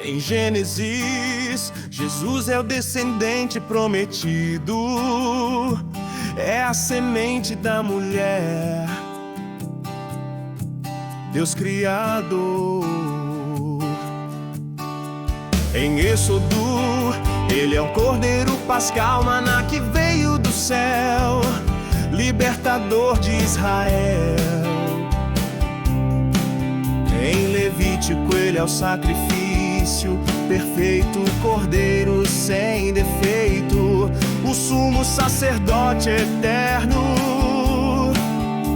Em Gênesis, Jesus é o descendente prometido, é a semente da mulher, Deus Criador. Em Êxodo, ele é o Cordeiro Pascal, maná que veio do céu, libertador de Israel. Em Levítico, ele é o sacrifício perfeito, Cordeiro sem defeito, o sumo sacerdote eterno.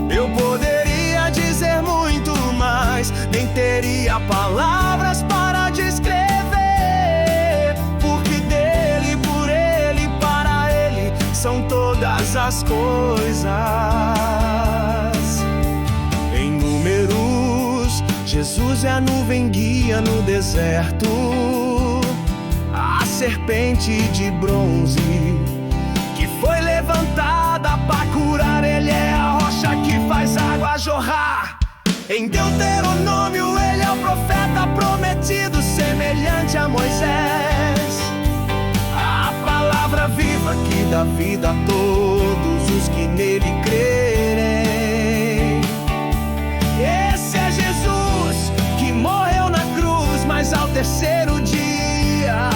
Eu poderia dizer muito mais, nem teria palavras para descrever, porque dele, por ele, para ele são todas as coisas. Em Números, Jesus é a nuvem guia no deserto, a serpente de bronze que foi levantada para curar. Ele é a rocha que faz água jorrar. Em Deuteronômio, ele é o profeta prometido, semelhante a Moisés, a palavra viva que dá vida a todos os que nele crerem. Esse é Jesus que morreu na cruz, mas ao terceiro dia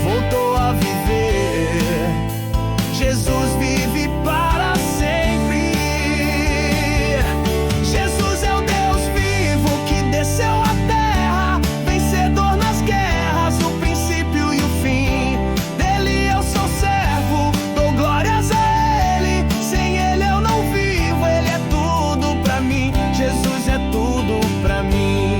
voltou a viver. Jesus vive para sempre. Jesus é o Deus vivo que desceu à terra, vencedor nas guerras, o princípio e o fim. Dele eu sou servo, dou glórias a ele. Sem ele eu não vivo, ele é tudo pra mim. Jesus é tudo pra mim.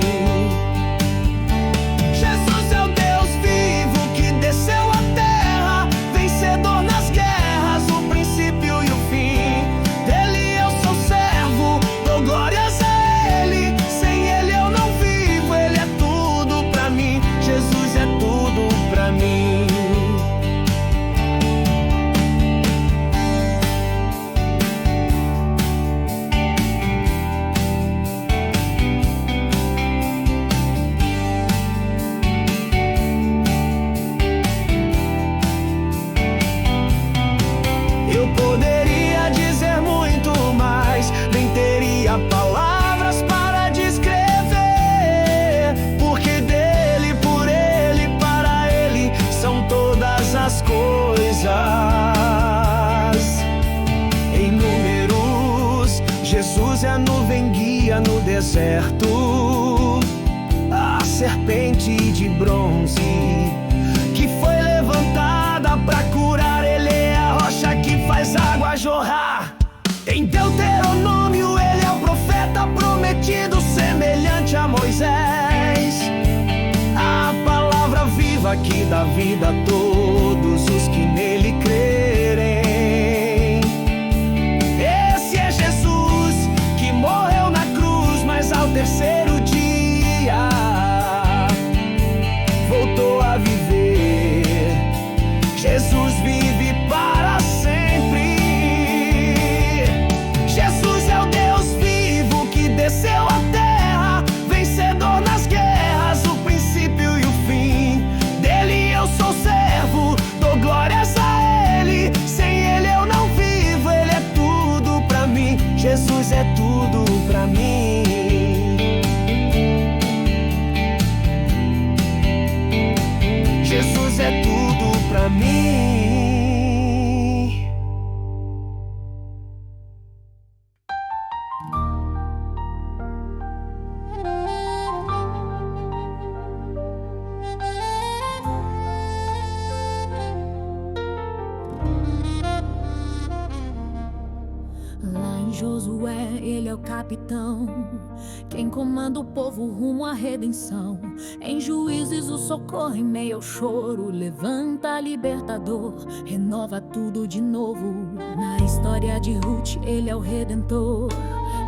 Jesus é o Deus vivo que desceu à terra, vencedor nas guerras, o princípio e o fim. Dele eu sou servo, dou glórias a ele. Sem ele eu não vivo, ele é tudo pra mim. Jesus é tudo pra mim. Eu poderia dizer muito mais, nem teria palavras para descrever, porque dele, por ele, para ele são todas as coisas. Em Números, Jesus é a nuvem guia no deserto, a serpente de bronze que foi levantada para curar. Ele é a rocha que faz água jorrar. Em Deuteronômio, ele é o profeta prometido, semelhante a Moisés, a palavra viva que dá vida a todos os que nele crerem. Esse é Jesus que morreu na cruz, mas ao terceiro dia voltou a viver. Jesus vive para sempre. Jesus é o Deus vivo que desceu à terra, vencedor nas guerras, o princípio e o fim. Dele eu sou servo, dou glórias a ele. Sem ele eu não vivo, ele é tudo pra mim. Jesus é tudo pra mim. Jesus é tudo pra mim. Lá em Josué, ele é o capitão, quem comanda o povo rumo à redenção. Em Juízes, o socorro em meio ao choro, levanta libertador, renova tudo de novo. Na história de Ruth, ele é o redentor,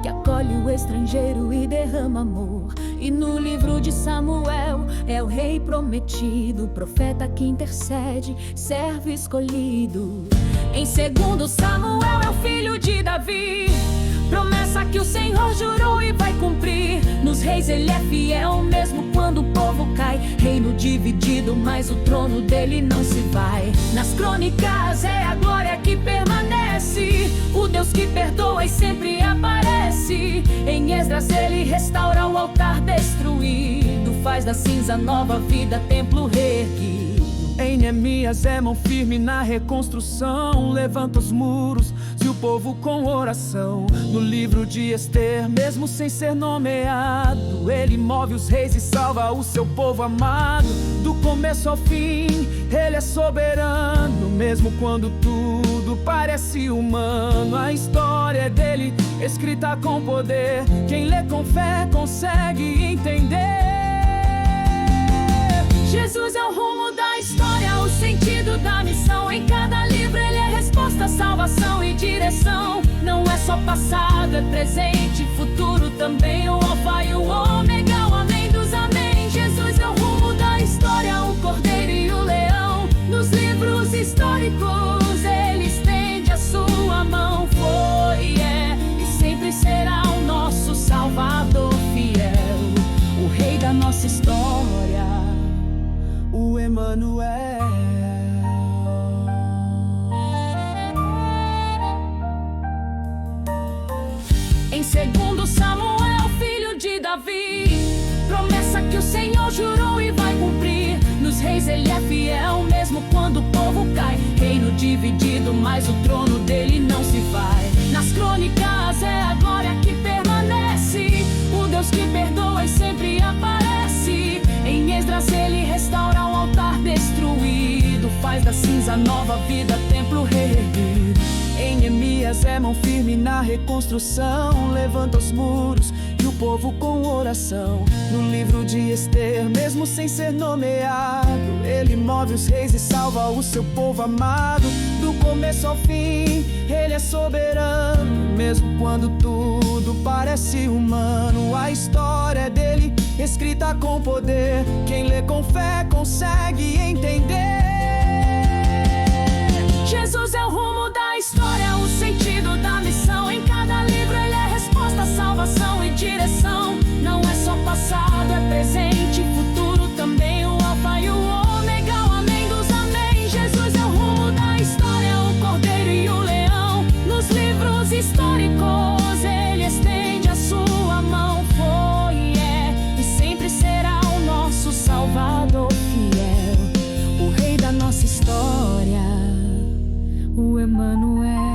que acolhe o estrangeiro e derrama amor. E no livro de Samuel, é o rei prometido, profeta que intercede, servo escolhido. Em 2 Samuel, é o filho de Davi, promessa que o Senhor jurou e vai cumprir. Nos reis ele é fiel, mesmo quando o povo cai. Reino dividido, mas o trono dele não se vai. Nas crônicas é a glória que permanece, o Deus que perdoa e sempre aparece. Em Esdras ele restaura o altar destruído, faz da cinza nova vida, templo reerguido. Em Neemias é mão firme na reconstrução, levanta os muros e o povo com oração. No livro de Ester, mesmo sem ser nomeado, ele move os reis e salva o seu povo amado. Do começo ao fim, ele é soberano, mesmo quando tudo parece humano. A história é dele, escrita com poder, quem lê com fé consegue entender. Jesus é o rumo da história, o sentido da missão. Em cada livro ele é resposta, salvação e direção. Não é só passado, é presente, futuro também. O alfa e o ômega, o amém dos amém. Jesus é o rumo da história, o cordeiro e o leão. Nos livros históricos ele estende a sua mão. Foi, é e sempre será o nosso Salvador fiel, o rei da nossa história, o Emanuel. Em 2 Samuel, filho de Davi, promessa que o Senhor jurou e vai cumprir. Nos reis ele é fiel, mesmo quando o povo cai. Reino dividido, mas o trono dele não se vai. Nas crônicas é a glória que permanece, o Deus que perdoa e sempre aparece. Em Esdras ele restaura o altar destruído, faz da cinza nova vida, templo reerguido. Em Neemias é mão firme na reconstrução, levanta os muros e o povo com oração. No livro de Ester, mesmo sem ser nomeado, ele move os reis e salva o seu povo amado. Do começo ao fim, ele é soberano, mesmo quando tudo parece humano. A história é dele, escrita com poder, quem lê com fé consegue entender. Jesus é o rumo da história, o sentido da missão. Em cada livro ele é resposta, salvação e direção. Não é só passado, é presente, futuro também. O alfa e o ômega, o amém dos amém. Jesus é o rumo da história, o cordeiro e o leão. Nos livros históricos ele estende a sua mão. Foi, é e sempre será o nosso Salvador fiel, o rei da nossa história, o Emanuel.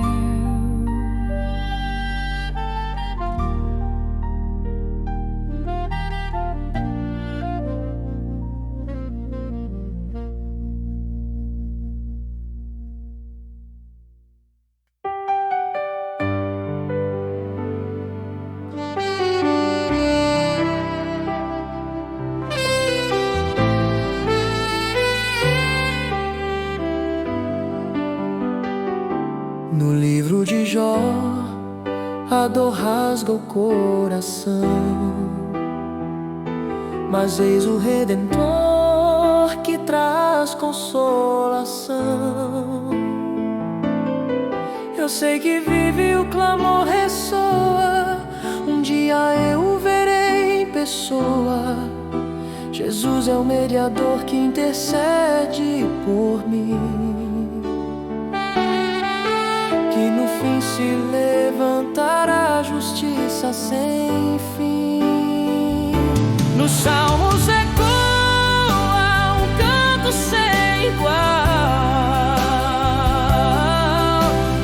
No livro de Jó, a dor rasga o coração, mas eis o Redentor que traz consolação. Eu sei que vive e o clamor ressoa, um dia eu o verei em pessoa. Jesus é o mediador que intercede por mim, que no fim se levantará a justiça sem fim. Nos salmos ecoa um canto sem igual.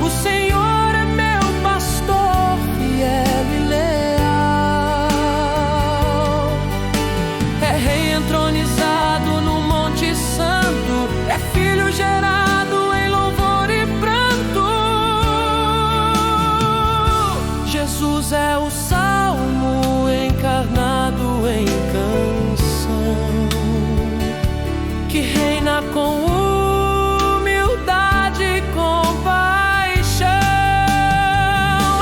O Senhor é meu pastor, fiel e leal. É rei entronizado no Monte Santo, é filho gerado em louvor e pranto. Jesus é o salmo encarnado em canção, que reina com humildade e compaixão.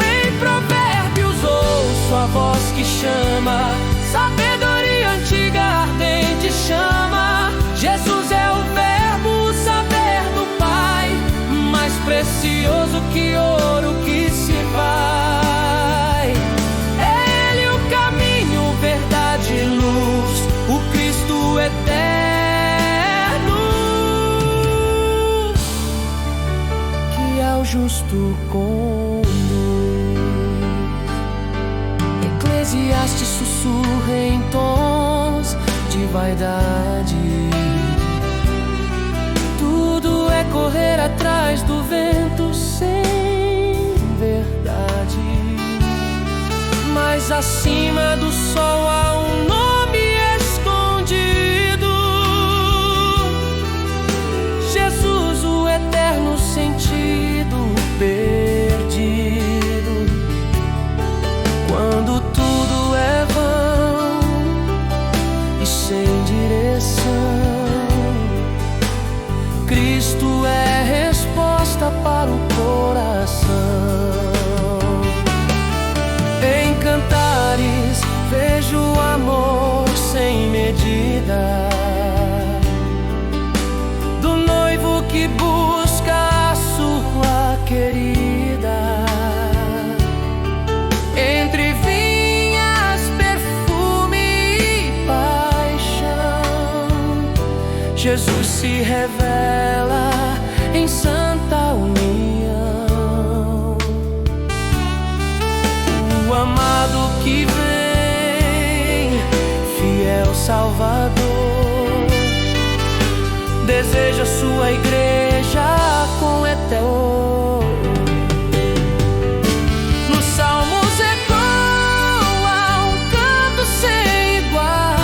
Em Provérbios ouço a voz que chama, sabedoria antiga ardente chama. Jesus é o verbo, o saber do Pai, mais precioso que ouro que se vai. É Ele o caminho, verdade conduz. Eclesiastes sussurra em tons de vaidade. Tudo é correr atrás do vento sem verdade. Mas acima do sol há um nome escondido: Jesus, o eterno sentido perdido. Quando tudo é vão e sem direção, Cristo é resposta para o coração. Em cantares vejo amor sem medida, do noivo que busca a sua querida. Entre vinhas, perfume e paixão, Jesus se revela em santa união. O amado que vem, fiel Salvador, deseja sua igreja com eterno. Nos salmos ecoa um canto sem igual.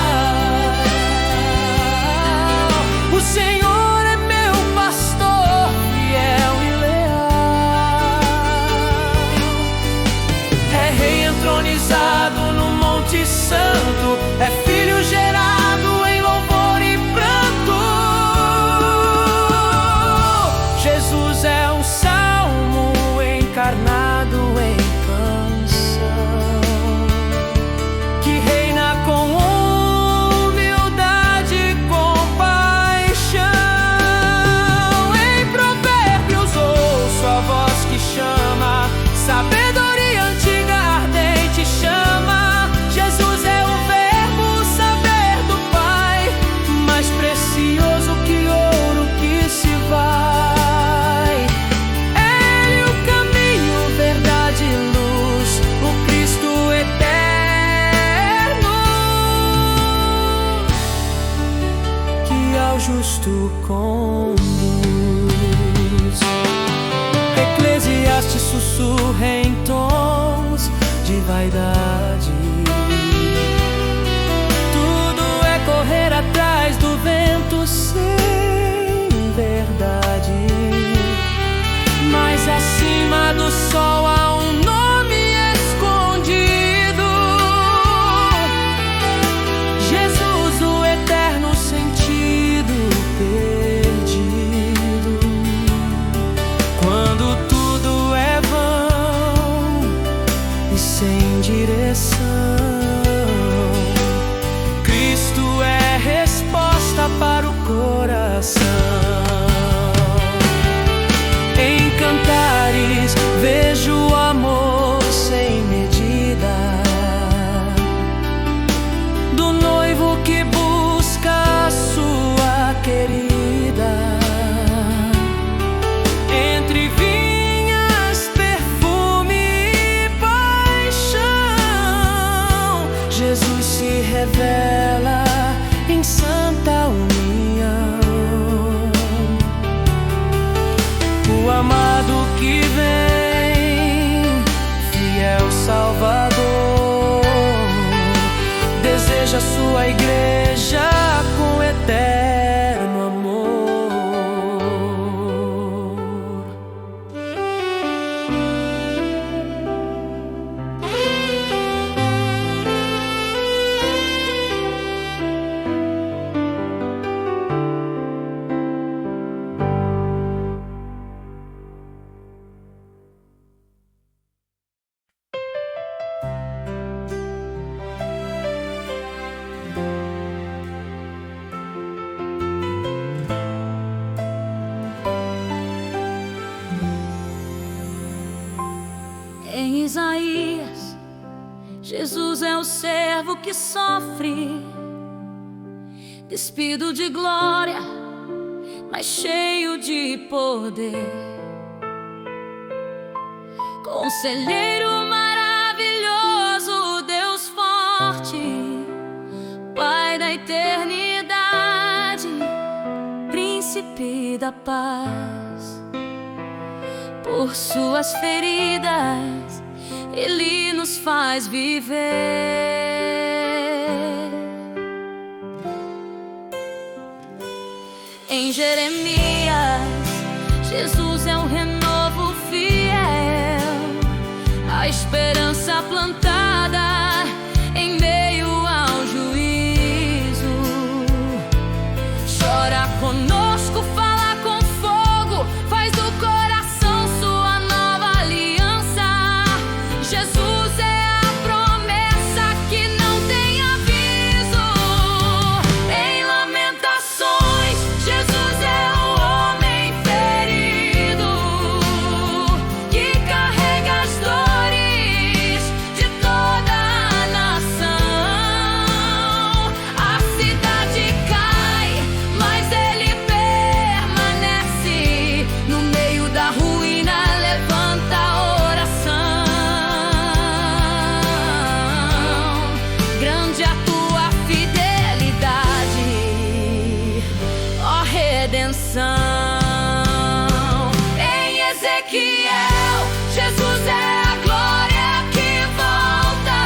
O Senhor é meu pastor, fiel e leal. É rei entronizado no Monte Santo, é filho gerado em louvor e pranto. Jesus é um salmo encarnado em canção, que reina com humildade e compaixão. Em Provérbios ouço a voz que chama, sabedoria antiga ardente chama. Jesus é o verbo, saber do Pai, mais precioso que ouro que se vai. Ele o caminho, verdade e luz, o Cristo eterno, que ao justo conduz. Eclesiastes sussurra em tons de vaidade. Tudo é correr atrás do vento sem verdade. Mas acima do sol há um nome escondido: Jesus, o eterno sentido perdido. Quando tudo é vão e sem direção, Cristo é resposta para o coração. Em cantares vejo amor sem medida, do noivo que busca a sua querida. Entre vinhas, perfume e paixão, Jesus se revela em santa união. O amado que vem, fiel Salvador, deseja sua igreja com eterno amor. Em Isaías, Jesus é o servo que sofre, despido de glória, mas cheio de poder. Conselheiro maravilhoso, Deus forte, Pai da eternidade, Príncipe da paz. Por suas feridas Ele nos faz viver. Em Jeremias, Jesus é um renovo fiel, a esperança plantada em meio ao juízo. Chora conosco, fala com fogo, faz do coração sua nova aliança. Jesus é a promessa que não tem aviso. Em Lamentações, Jesus é o homem ferido que carrega as dores de toda a nação. A cidade cai, mas ele permanece. No meio da ruína levanta a oração. Grande a tua fidelidade, ó redenção. Em Ezequiel, Jesus é a glória que volta,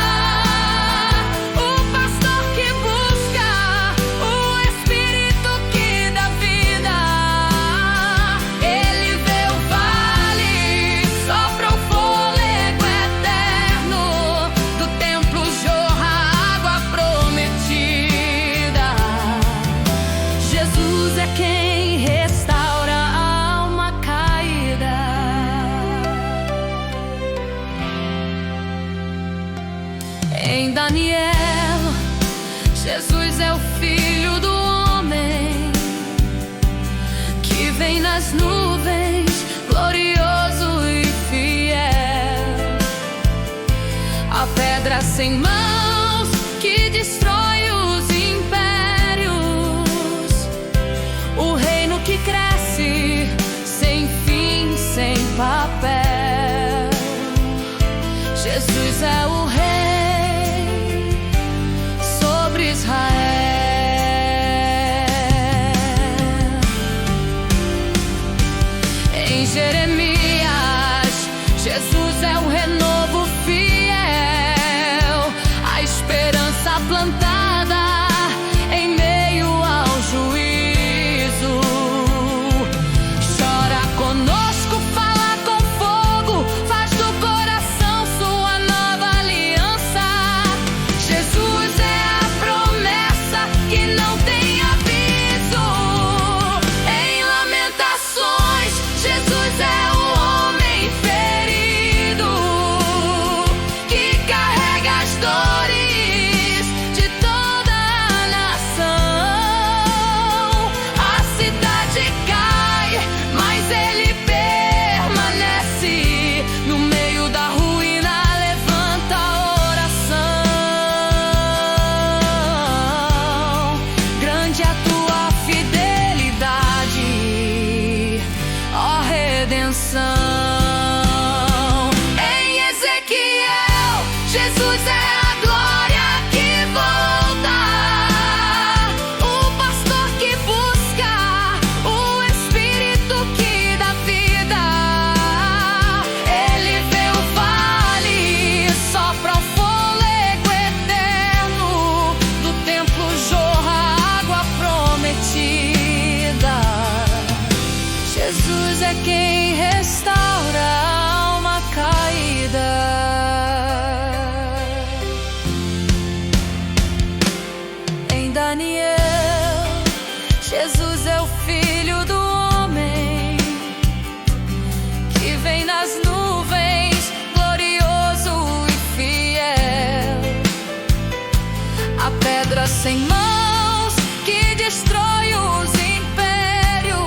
o pastor que busca, o Espírito que dá vida. Ele vê o vale, sopra o fôlego eterno, do templo jorra a água prometida. Jesus é quem restaura a alma caída. Em Daniel, Jesus é o Filho do homem que vem nas nuvens, glorioso e fiel. A pedra sem mãos que destrói os impérios, o reino que cresce sem fim, sem papel. Jesus é o Rei sobre Israel. Em Jeremias, Jesus é o renovo fiel, a esperança plantada em meio ao juízo. Chora conosco, fala com fogo, faz do coração sua nova aliança. Jesus é a promessa que não tem aviso. Em Lamentações, Jesus é o homem ferido que carrega as dores de toda a nação. A cidade cai, mas ele permanece. No meio da ruína levanta a oração. Grande a tua fidelidade, ó redenção. Em Ezequiel, Jesus é a glória que volta, o pastor que busca, o Espírito que dá vida. Ele vê o vale, sopra o fôlego eterno, do templo jorra a água prometida. Jesus é quem restaura a alma caída. Em Daniel, Jesus é o Filho do homem que vem nas nuvens, glorioso e fiel. A pedra sem mãos que destrói os impérios,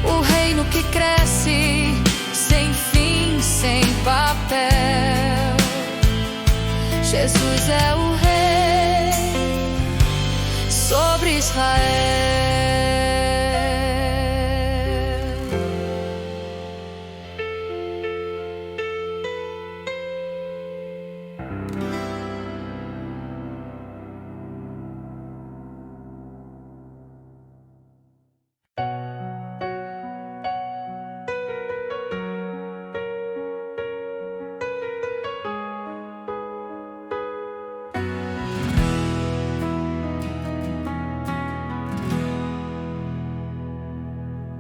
o reino que cresce sem fim, sem papel. Jesus é o Rei sobre Israel.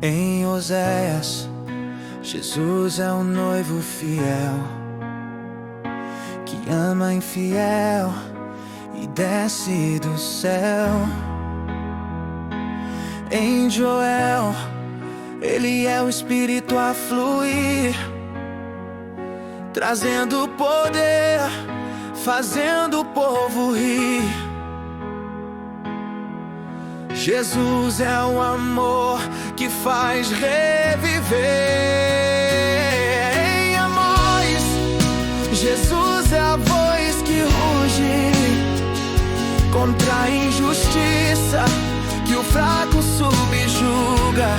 Em Oséias, Jesus é o noivo fiel, que ama infiel e desce do céu. Em Joel, ele é o Espírito a fluir, trazendo poder, fazendo o povo rir. Jesus é o amor que faz reviver. Em Amós, Jesus é a voz que ruge contra a injustiça que o fraco subjuga.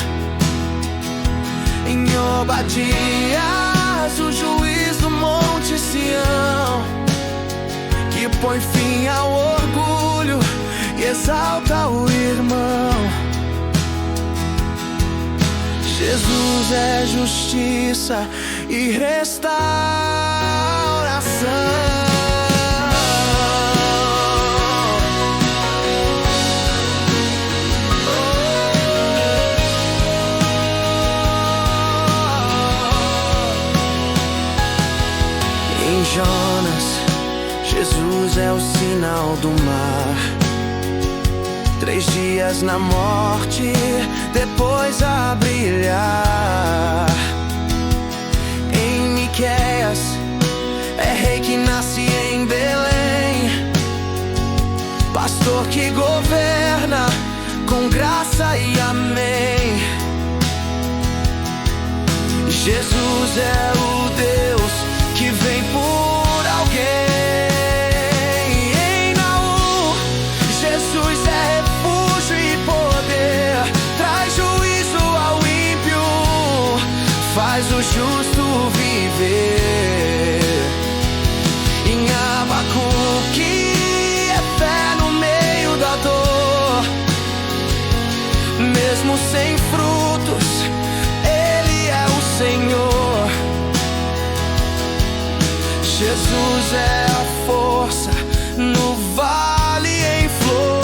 Em Obadias, o juiz do Monte Sião, que põe fim ao orgulho e exalta o irmão. Jesus é justiça e restauração. Em Jonas, Jesus é o sinal do mar. 3 dias na morte, depois a brilhar. Em Miqueias, é rei que nasce em Belém, pastor que governa com graça e amém. Jesus é o Deus que vem por alguém. Em Naum, Jesus é refúgio e poder, traz juízo ao ímpio, faz o justo viver. Em Abacuque, é fé no meio da dor, mesmo sem frutos, Ele é o Senhor. Jesus é a força no vale em flor.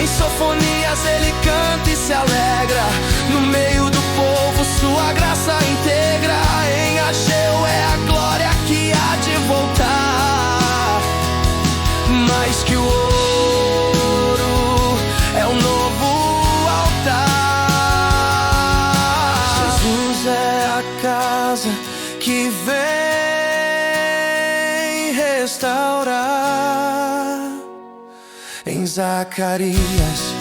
Em Sofonias ele canta e se alegra, no meio do povo sua graça integra. Em Ageu é a glória que há de voltar, mais que o ouro é o novo altar. Jesus é a casa que vem restaurar. Em Zacarias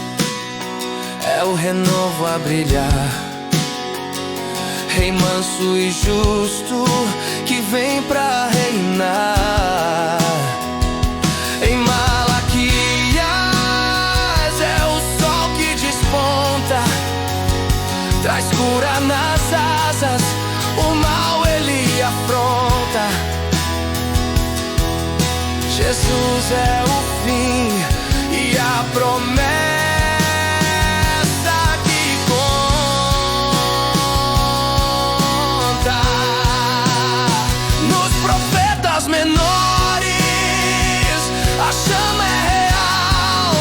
é o renovo a brilhar, rei manso e justo que vem pra reinar. Em Malaquias é o sol que desponta, traz cura nas asas, o mal ele afronta. Jesus é o fim e a promessa que conta. Nos profetas menores a chama é real.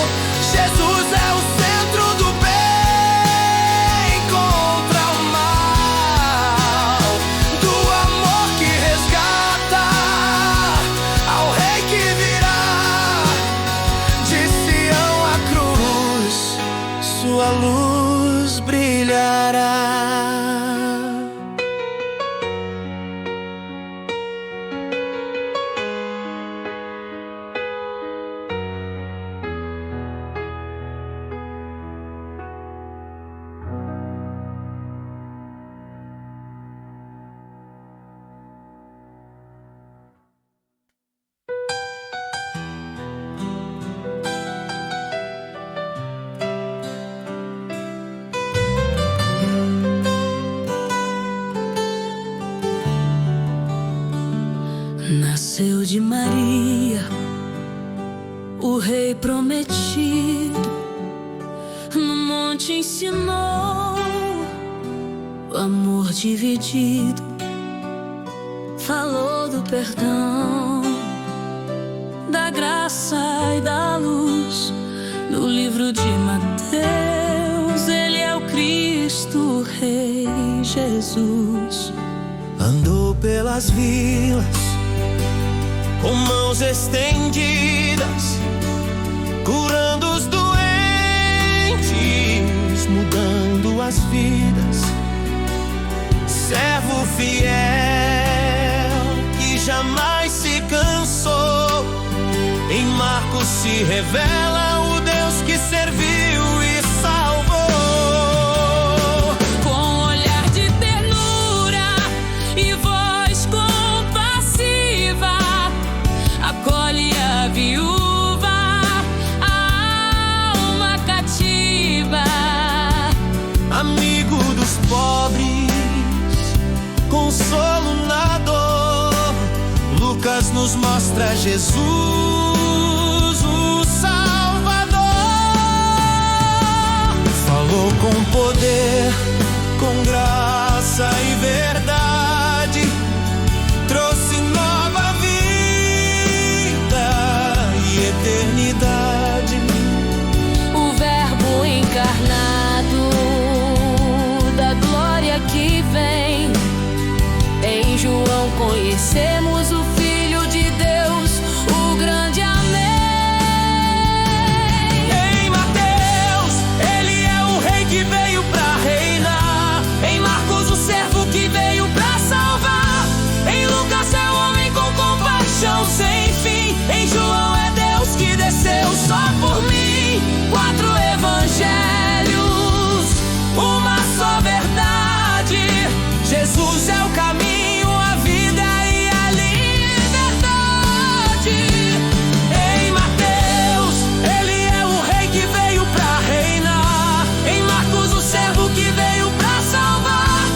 Jesus é o centro do bem contra o mal, do amor que resgata ao rei que virá de Sião a cruz, sua luz brilhará. Nasceu de Maria, o rei prometido, no monte ensinou o amor dividido, falou do perdão, da graça e da luz. No livro de Mateus ele Cristo Rei Jesus. Andou pelas vilas com mãos estendidas, curando os doentes, mudando as vidas. Servo fiel que jamais se cansou. Em Marcos se revela o Deus que serviu e salvou. Com olhar de ternura e voz compassiva, acolhe a viúva, a alma cativa. Amigo dos pobres, consolo na dor. Lucas nos mostra Jesus, o Salvador. Falou com poder, com graça e verdade, trouxe nova vida e eternidade. O Verbo encarnado, da glória que vem. Em João conhecemos o Filho de Deus, o grande Amém. Em Mateus, ele é o rei que veio pra reinar. Em Marcos, o servo que veio pra salvar. Em Lucas, é o homem com compaixão sem fim. Em João, é Deus que desceu só por mim. 4 evangelhos, uma só verdade. Jesus é o caminho, a vida e a liberdade. Em Mateus, ele é o rei que veio pra reinar. Em Marcos, o servo que veio pra salvar.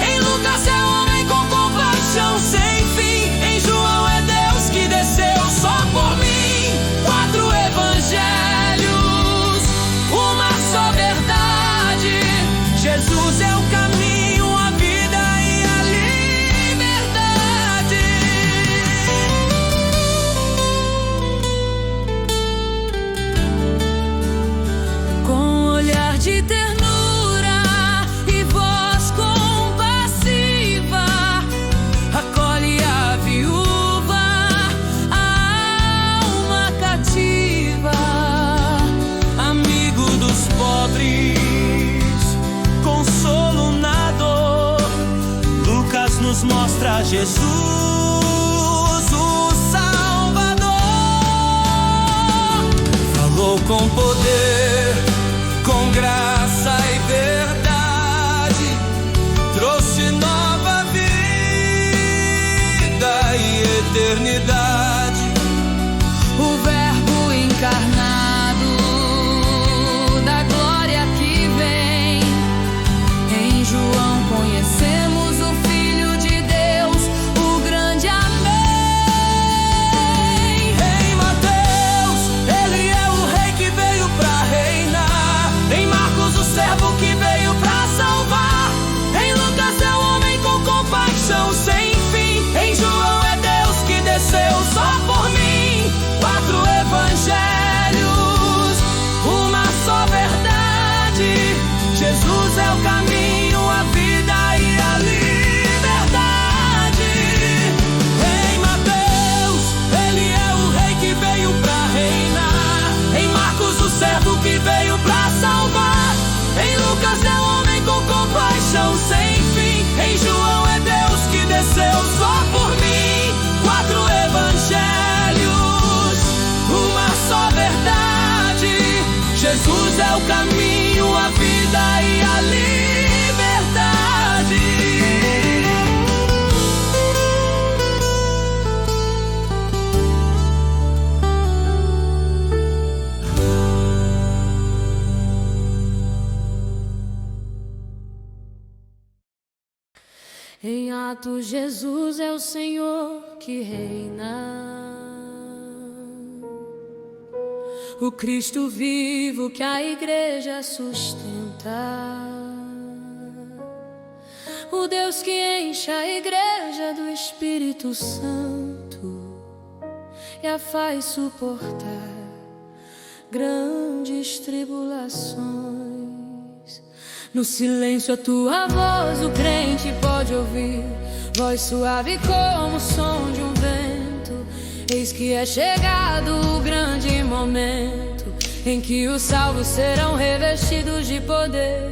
Em Lucas, é o homem com compaixão sem fim. Em João, é Deus que desceu só por mim. 4 evangelhos, uma só verdade. Jesus é o caminho, a vida e a liberdade. Com olhar de ternura e voz compassiva, acolhe a viúva, a alma cativa. Amigo dos pobres, consolo na dor. Lucas nos mostra Jesus, o Salvador. Falou com poder, com graça e verdade, trouxe nova vida e eternidade. O Verbo encarnado, da glória que vem. Em João conhecemos o Filho de Deus, o grande Amém. Em Mateus, ele é o rei que veio pra reinar. Em Marcos, o servo que veio pra salvar. Em Lucas, é o homem com compaixão sem fim. Em João, é Deus que desceu só por mim. 4 evangelhos, uma só verdade. Jesus é o caminho, a vida e a liberdade. Em Mateus, ele é o rei que veio pra reinar. Em Marcos, o servo que veio pra salvar. Em Lucas, é o homem com compaixão sem fim. Em João, é Deus que desceu só por mim. 4 evangelhos, uma só verdade. Jesus é o caminho, a vida e a liberdade. Em Atos, Jesus é o Senhor que reina. O Cristo vivo que a igreja sustenta. O Deus que enche a igreja do Espírito Santo e a faz suportar grandes tribulações. No silêncio a tua voz o crente pode ouvir, voz suave como o som de um vento. Eis que é chegado o grande momento em que os salvos serão revestidos de poder.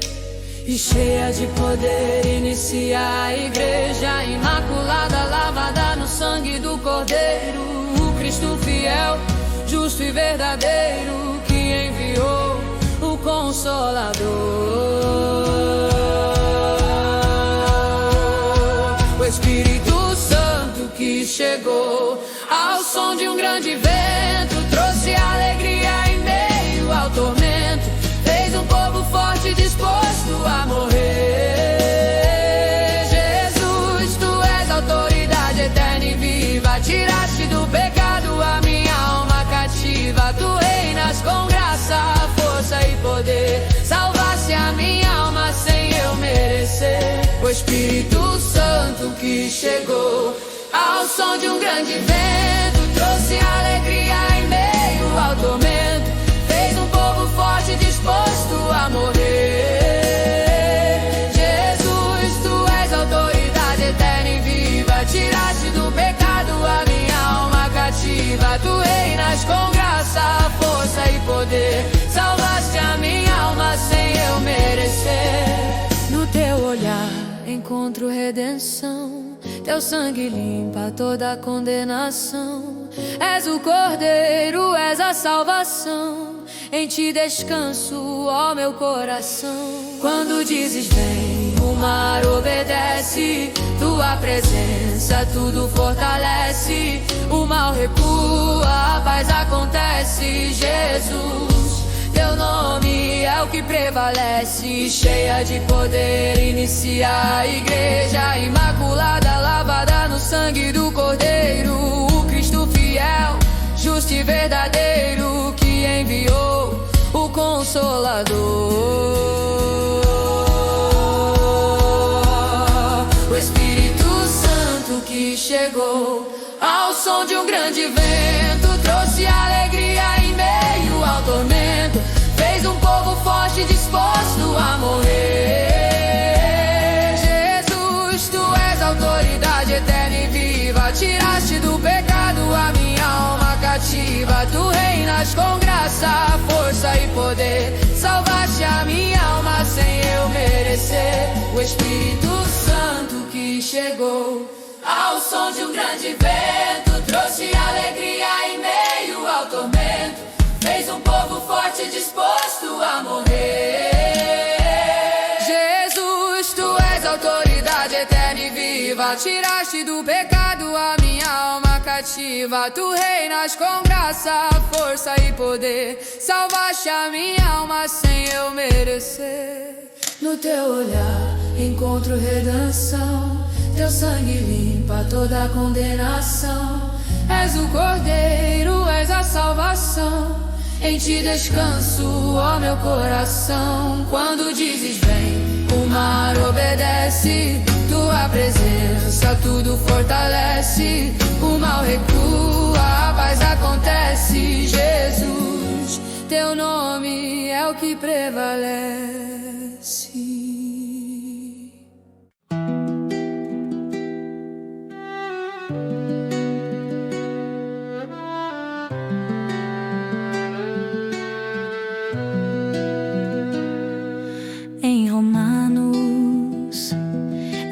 E cheia de poder inicia a igreja imaculada, lavada no sangue do Cordeiro. O Cristo fiel, justo e verdadeiro, que enviou o Consolador. O Espírito Santo que chegou ao som de um grande vento, trouxe alegria em meio ao tormento, fez um povo forte disposto a morrer. Jesus, tu és autoridade eterna e viva, tiraste do pecado a minha alma cativa. Tu reinas com graça, força e poder, salvaste a minha alma sem eu merecer. O Espírito Santo que chegou ao som de um grande vento, trouxe alegria em meio ao tormento, fez um povo forte disposto a morrer. Jesus, tu és autoridade eterna e viva, tiraste do pecado a minha alma cativa. Tu reinas com graça, força e poder, salvaste a minha alma sem eu merecer. No teu olhar encontro redenção, teu sangue limpa toda condenação. És o Cordeiro, és a salvação, em ti descanso, ó meu coração. Quando dizes vem, o mar obedece, tua presença tudo fortalece. O mal recua, a paz acontece. Jesus, teu nome é o que prevalece. Cheia de poder inicia a igreja imaculada, lavada no sangue do Cordeiro. O Cristo fiel, justo e verdadeiro, que enviou o Consolador. O Espírito Santo que chegou ao som de um grande vento, trouxe alegria em meio ao tormento, fez um povo forte disposto a morrer. Jesus, tu és autoridade eterna e viva, tiraste do pecado a minha alma cativa. Tu reinas com graça, força e poder, salvaste a minha alma sem eu merecer. O Espírito Santo que chegou ao som de um grande vento, trouxe alegria em meio ao tormento, fez um povo forte disposto a morrer. Jesus, tu és autoridade eterna e viva, tiraste do pecado a minha alma cativa. Tu reinas com graça, força e poder, salvaste a minha alma sem eu merecer. No teu olhar encontro redenção, teu sangue limpa toda condenação. És o Cordeiro, és a salvação, em ti descanso, ó meu coração. Quando dizes vem, o mar obedece, tua presença tudo fortalece. O mal recua, a paz acontece. Jesus, teu nome é o que prevalece.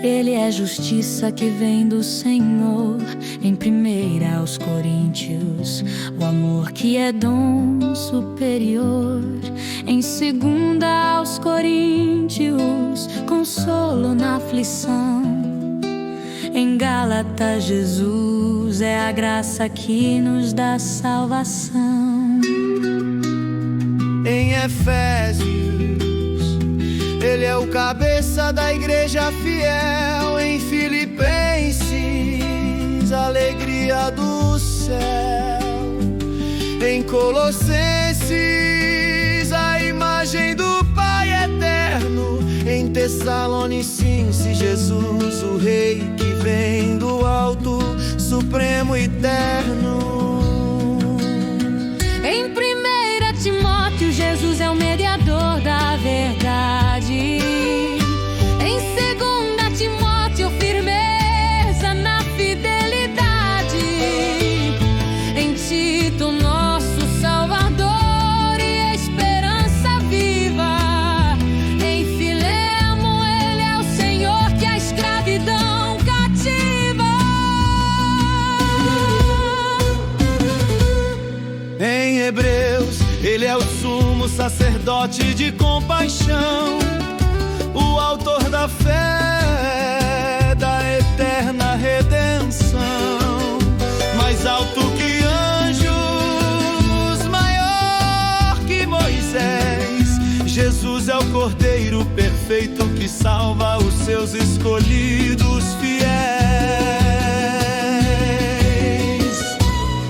Ele é justiça que vem do Senhor. Em 1 aos Coríntios, o amor que é dom superior. Em 2 aos Coríntios, consolo na aflição. Em Gálatas, Jesus é a graça que nos dá salvação. Em Efésios, ele é o cabeça da igreja fiel. Em Filipenses, a alegria do céu. Em Colossenses, a imagem do Pai eterno. Em Tessalonicenses, Jesus, o Rei que vem do alto, supremo e eterno. Em 1 Timóteo, Jesus é o mediador da verdade. sacerdote de compaixão, o autor da fé, da eterna redenção. Mais alto que anjos, maior que Moisés, Jesus é o Cordeiro perfeito que salva os seus escolhidos fiéis.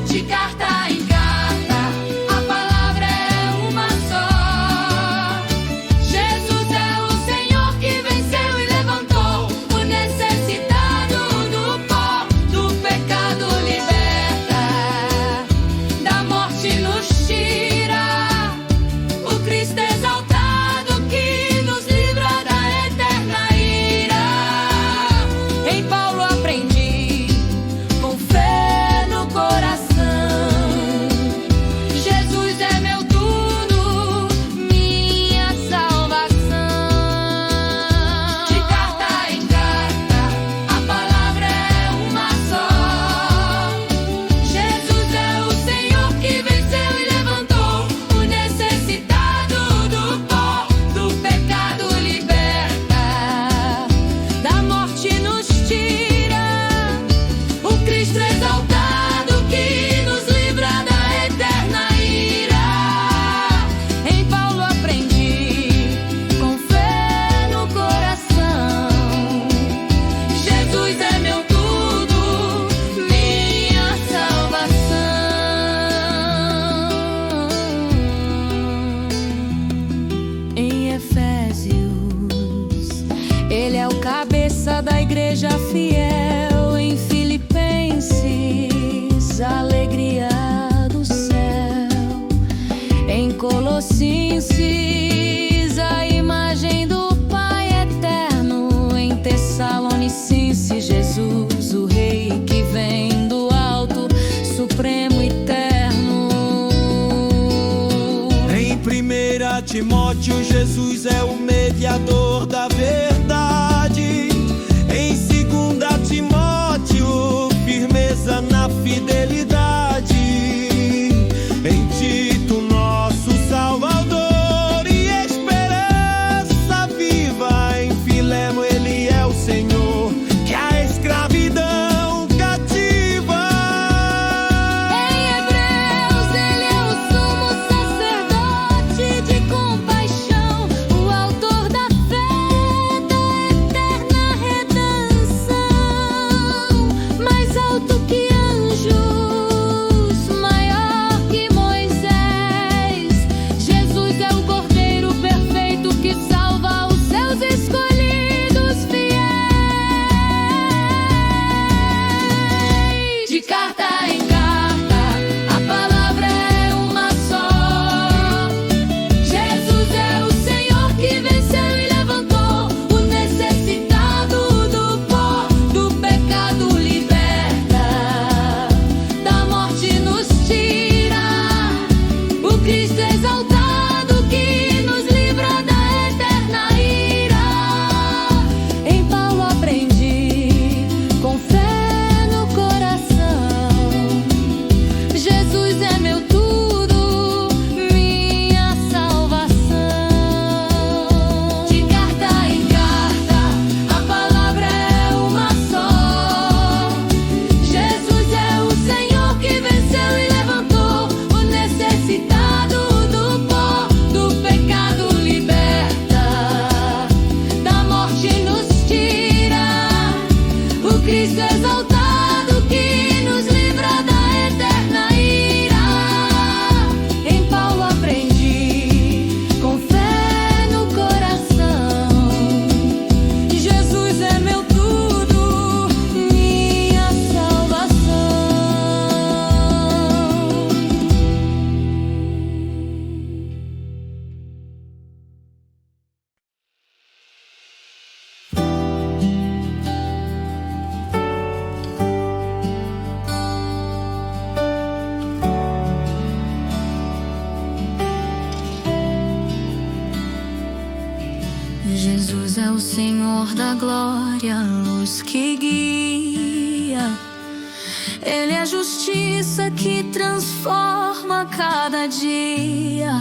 De carta em carta, a palavra é uma só. Jesus é o Senhor que venceu e levantou o necessitado do pó, do pecado liberta, da morte nos tira. O Cristo exaltado que nos livra da eterna ira. Em Paulo aprendi, com fé no coração, Jesus é meu tudo, minha salvação. De carta em carta, a palavra é uma só. Jesus é o Senhor que venceu e levantou o necessitado do pó, do pecado liberta, da morte nos tira. O Cristo exaltado que nos livra da eterna ira. Em Paulo aprendi, com fé no coração, Jesus é meu tudo, minha salvação. Em Efésios, ele é o cabeça da igreja fiel. Em Filipenses, a alegria do céu. Em Colossenses, a imagem do Pai eterno. Em Tessalonicenses, Jesus, o Rei que vem do alto, supremo, eterno. Em 1 Timóteo, Jesus é o mediador da verdade. Em 2 Timóteo, firmeza na fidelidade. Em Tito, nosso Salvador e esperança viva. Em Filemo, ele é o Senhor que a escravidão cativa. Em Hebreus, ele é o sumo sacerdote de compaixão, o autor da fé, da eterna redenção. Mais alto que anjos, maior que Moisés, Jesus é o Cordeiro perfeito que salva os seus escolhidos fiéis. De carta em carta, a palavra é uma só. Jesus é o Senhor que venceu e levantou o necessitado do pó, do pecado liberta, da morte nos tira. O Cristo exaltado que nos livra da eterna ira. Em Paulo aprendi, com fé no coração, Jesus é meu tudo, minha salvação. De carta em carta, a palavra é uma só. Jesus é o Senhor que venceu e levantou o necessitado do pó, do pecado liberta, da morte nos tira. O Cristo exaltado que nos livra da eterna ira. Em Paulo aprendi, com fé no coração, Jesus é meu tudo, minha salvação. Jesus é o Senhor da glória, luz que guia. Ele é a justiça que transforma cada dia.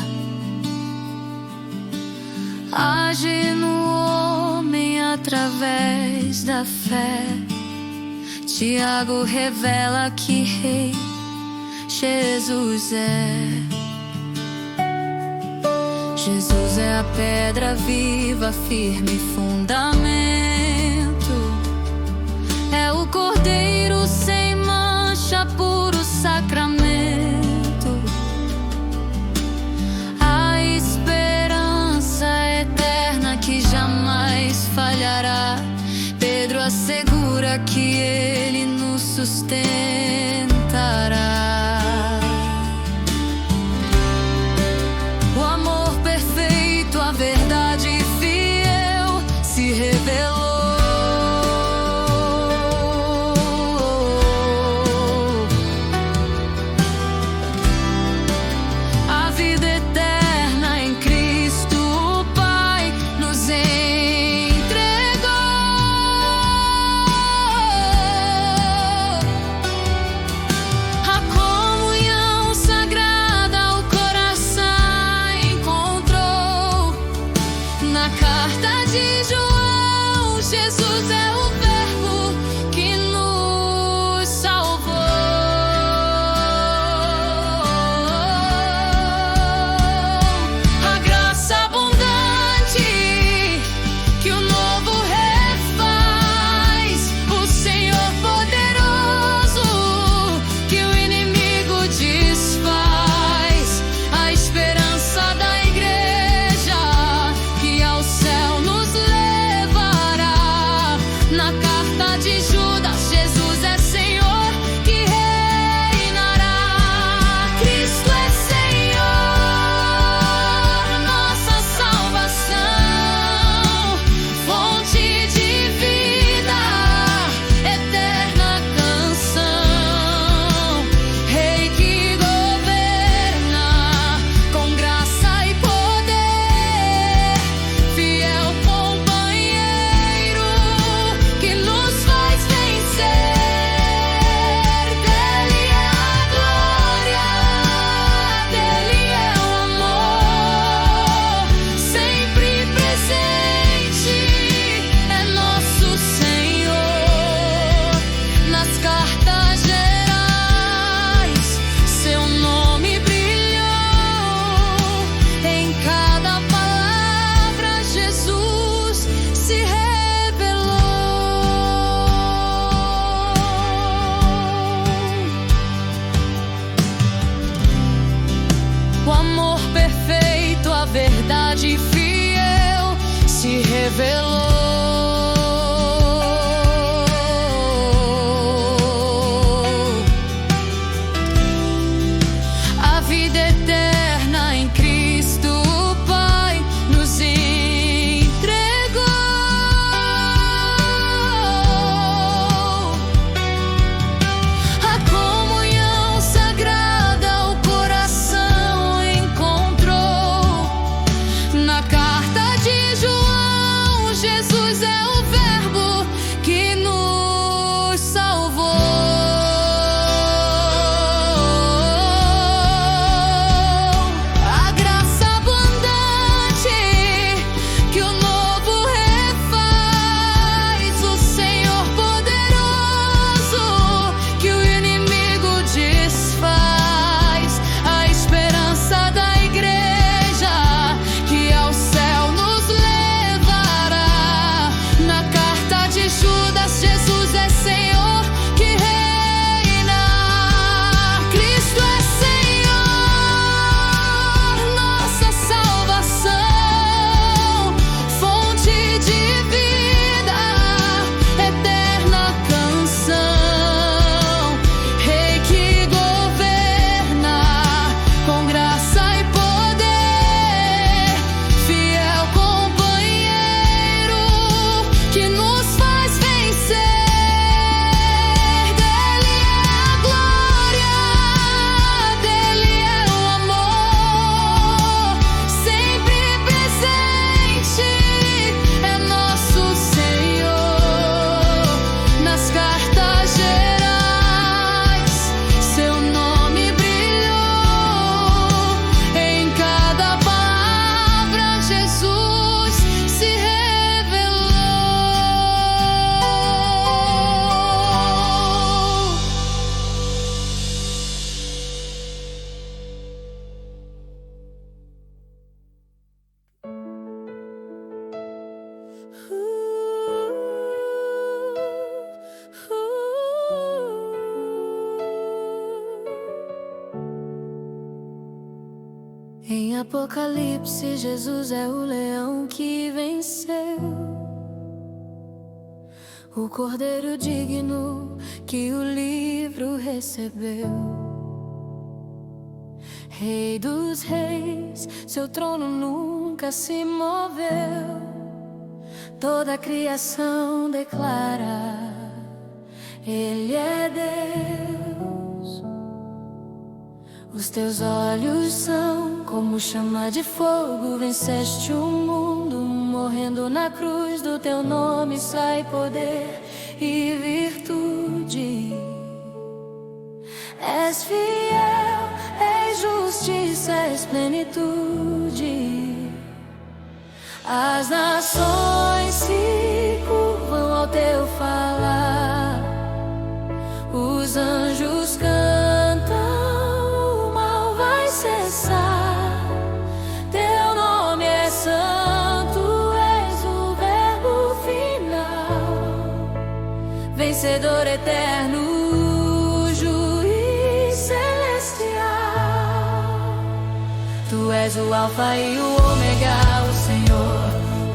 age no homem através da fé. Tiago revela que Rei Jesus é. Jesus é a pedra viva, firme fundamento. É o Cordeiro sem mancha, puro sacramento. A esperança eterna que jamais falhará. Pedro assegura que Ele nos sustentará. O amor perfeito, a verdade fiel se revelou. A vida eterna em Cristo o Pai nos entregou. A comunhão sagrada o coração encontrou. Na carta de João, Jesus é o Verbo que nos salvou. A graça abundante que o novo refaz, o Senhor poderoso que o inimigo desfaz, a esperança da igreja que ao céu nos levará. Na carta de Judas, Jesus é Senhor que reinará. Cristo é Senhor, nossa salvação, fonte de vida, eterna canção. Rei que governa com graça e poder, fiel companheiro que nos faz vencer. Dele é a glória, dele é o amor, sempre presente é nosso Senhor. Nas cartas gerais, seu nome brilhou. Em cada palavra, Jesus se revelou. O amor perfeito, a verdade fiel se revelou. A vida eterna em Cristo o Pai nos entregou. A comunhão sagrada o coração encontrou. Na carta de João, Jesus Em Apocalipse, Jesus é o leão que venceu, o cordeiro digno que o livro recebeu. Rei dos reis, seu trono nunca se moveu. Toda a criação declara: Ele é Deus. Os teus olhos são como chama de fogo. Venceste o mundo, morrendo na cruz. Do teu nome sai poder e virtude. És fiel, és justiça, és plenitude. As nações se curvam ao teu falar. Os anjos cantam, o mal vai cessar. Teu nome é santo, és o verbo final. Vencedor eterno, juiz celestial. Tu és o alfa e o ômega, o Senhor,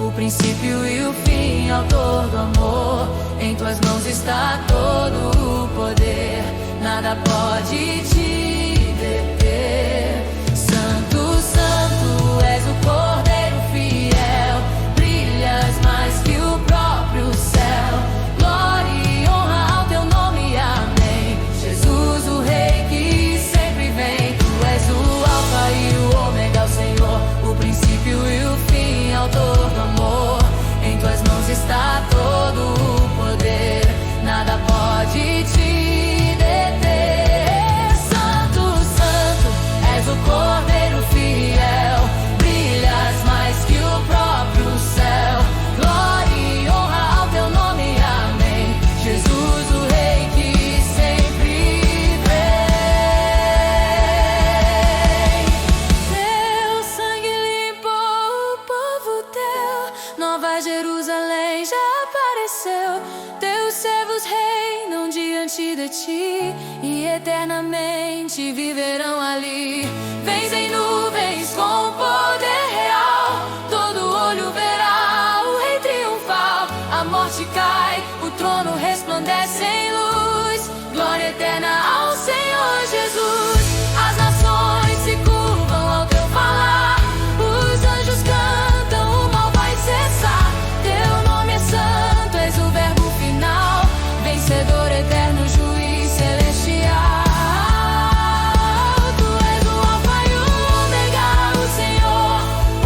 o princípio e o fim, autor do amor. Em tuas mãos está todo o poder, nada pode te deter. Santo, santo, és o cordeiro fiel, brilhas mais que o próprio céu. Glória e honra ao teu nome, amém. Jesus, o rei que sempre vem. Tu és o alfa e o ômega, o Senhor, o princípio e o fim, autor do amor. Em tuas mãos está todo o poder, nada pode te deter. Santo, santo, és o cordeiro fiel, brilhas mais que o próprio céu. Glória e honra ao teu nome, amém. Jesus, o rei que sempre vem. Teu sangue limpou o povo teu, Nova Jerusalém já apareceu. Teus servos reinam diante de ti e eternamente viverão ali. Vens em nuvens com poder real, todo olho verá o rei triunfal. A morte cai, o trono resplandece em luz. Glória eterna ao Senhor Jesus. As nações se curvam ao teu falar. Os anjos cantam, o mal vai cessar. Teu nome é santo, és o verbo final. Vencedor eterno, juiz celestial. Tu és o alfa e o ômega, o Senhor,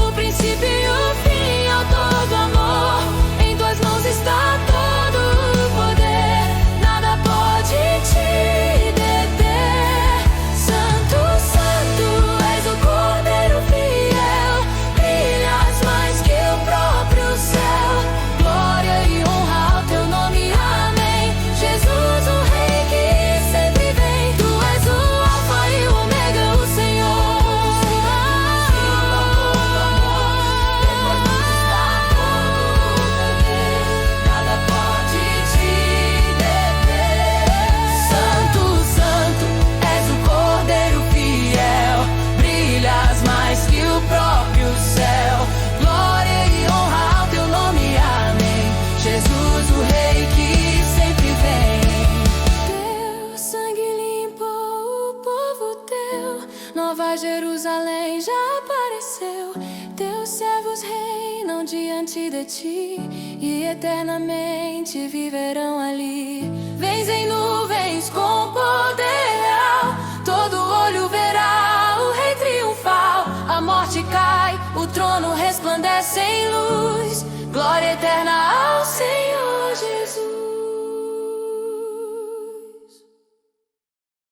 o princípio e o fim, autor do amor. Em tuas mãos está todo o poder, nada pode te deter. Santo, santo, és o cordeiro fiel, brilhas mais que o próprio céu. Glória e honra ao teu nome, amém. Jesus, o rei que sempre vem. Tu és o alfa e o ômega, o Senhor, o nada pode te deter. Santo, santo, és o cordeiro fiel, brilhas mais que o próprio céu. Glória e honra ao teu nome, amém. Jesus, o rei que sempre vem. Teu sangue limpou o povo teu, Nova Jerusalém já apareceu. Teus servos reinam diante de ti e eternamente viverão ali. Vens em nuvens com poder real, todo olho verá o rei triunfal. A morte cai, o trono resplandece em luz. Glória eterna ao Senhor.